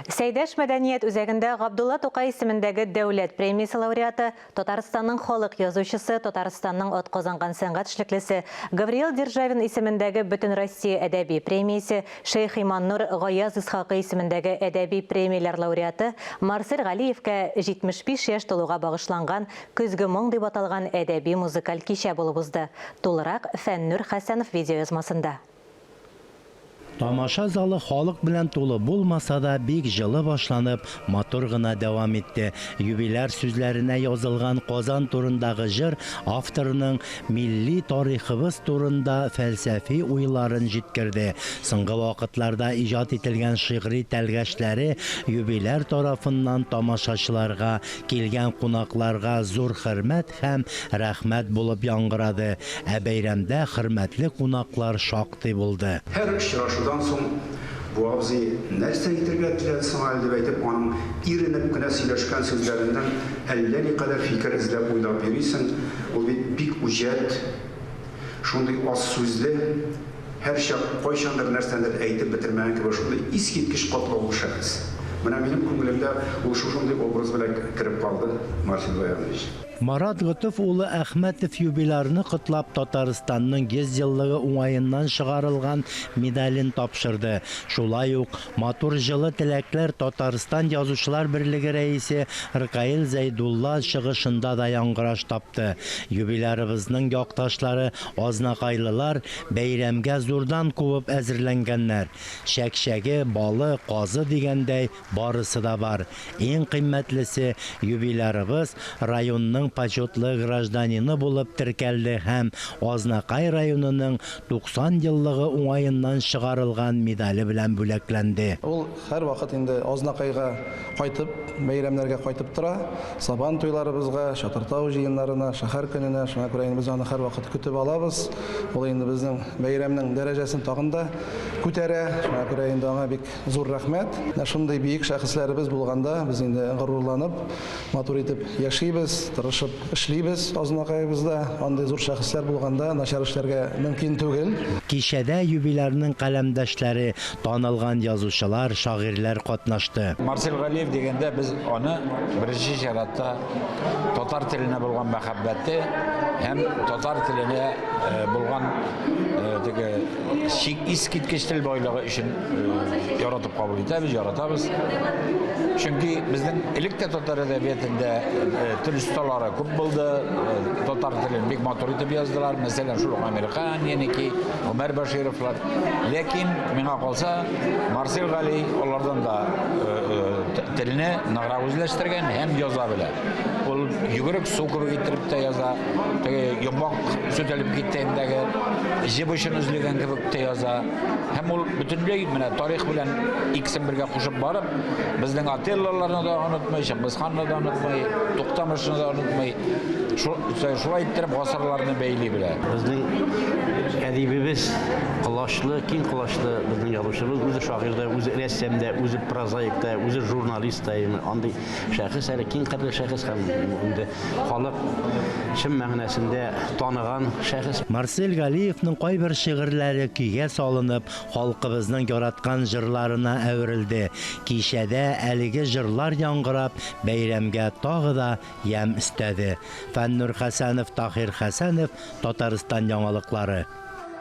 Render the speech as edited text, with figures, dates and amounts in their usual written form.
Сәйдәш мәдәниет үзәгендә Габдулла Тукай исемендәге дәүләт премиясе лауреаты, Татарстанның халык язучысы, Татарстанның атказанган сәнгать эшлеклесе Гавриил Державин исемендәге Бөтен Россия әдәби премиясе, Шейх Иманнур Гаяз Исхакый исемендәге әдәби премияләр лауреаты Марсель Галиевкә 75 яшь тулуга багышланган көзге моң дип аталган әдәби музыкаль кичә булып узды. Тулырак Фәннур Хәсәнов видеоязмасында. Тамаша залы халык белән тулы булмаса да бик җылы башланып, матур гына дәвам итте. Юбиляр сүзләренә язылган Казан турындагы җыр авторының милли тарихыбыз турында фәлсәфи уйларын җиткерде. Соңгы вакытларда иҗат ителгән шигъри тәлгәшләре юбиляр тарафыннан тамашачыларга, килгән кунакларга зур хөрмәт һәм рәхмәт булып яңгырады. Ә бәйрәмдә хөрмәтле кунаклар шактый булды. Şuradan son bu abzi nerse itergetler sanal diye deyip onun irinip güne söyleşken sözlerinden elleri kadar fikir izlep uydap verirsen o bir big ujet şunday az sözlü her şey koyşandır nersenler eğitip bitirmeyen gibi şunday iskitkiş katlı oluşarız. Benim kumulumda o şunday obraz bile kirip kaldı Marsil Bayanoviç. Марат Гытов улы Әхмәтов юбилярны котлап Татарстанның 100 еллыгы уңаеннан чыгарылган медален тапшырды. Шулай ук матур җылы теләкләр Татарстан язучылар берлеге рәисе Ркаил Зәйдулла чыгышында да яңгыраш тапты. Юбилярыбызның якташлары азнакайлылар бәйрәмгә зурдан кубып әзерләнгәннәр. Шәкшәге, балы, казы дигәндәй барысы да бар. Иң кыйммәтлесе юбилярыбыз районның почетлы гражданины булып теркәлде һәм Азнакай районының 90 еллыгы уңаеннан чыгарылган медале белән бүләкләнде. Ул һәр вакыт инде Азнакайга кайтып, бәйрәмнәргә кайтып тора. Сабан туйларыбызга, Шатыртау җыеннарына, шәһәр көненә, шуңа күрә без аны һәр вакыт көтеп алабыз. Ул инде безнең бәйрәмнең дәрәҗәсен тагын да күтәрә. Шуңа күрә инде аңа бик зур рәхмәт. Шундый бийек шәхесләребез булганда без инде горурланып, матур итеп яшибез. Эшлибез Азнакайыбызда, андый зур шәхесләр булганда начар эшләргә мөмкин түгел. Кичәдә юбилярның каләмдәшләре, танылган язучылар, шагыйрьләр катнашты. Марсель Галиев дигәндә без аны беренче чиратта татар теленә булган мәхәббәте һәм татар теленә булган искиткеч тел байлыгы өчен яратып кабул итәбез, яратабыз. Чөнки безнең элеккә татар әдәбиятында тел осталары күп булды. Татар телен бик матур итеп яздылар. Мәсәлән, шул Американ, яники Умар Башировлар. Ләкин миңа калса Марсель Гали алардан да телене ныграк үзләштергән һәм яза белә. Ул йөгерек су кебек итеп тә яза. Теге йомбак сүтәлеп киткәндәге җибешен үзлегән кебек тә яза. Һәм ул бөтенләй менә тарих белән икесен бергә кушып барып, безнең ателларны да онытмый, Шәмбәсханны да онытмый, Туктамышны да онытмый. Шулай иттереп гасырларны бәйли белә. Безнең әдибебез кылачлы, киң кылачлы безнең язучыбыз, үзе шагыйрьдә, үзе рәссамда, үзе прозаикта, үзе журналистта, андый шәхес, әле киң кадерле шәхес һәм инде халык чын мәгънәсендә таныган шәхес. Марсель Галиевның кайбер шигырьләре көйгә салынып, халкыбызның яраткан җырларына әверелде. Кичәдә әлеге җырлар яңгырап, бәйрәмгә тагы да ям өстәде. Фәннур Хәсәнов, Тахир Хәсәнов, Татарстан яңалыклары.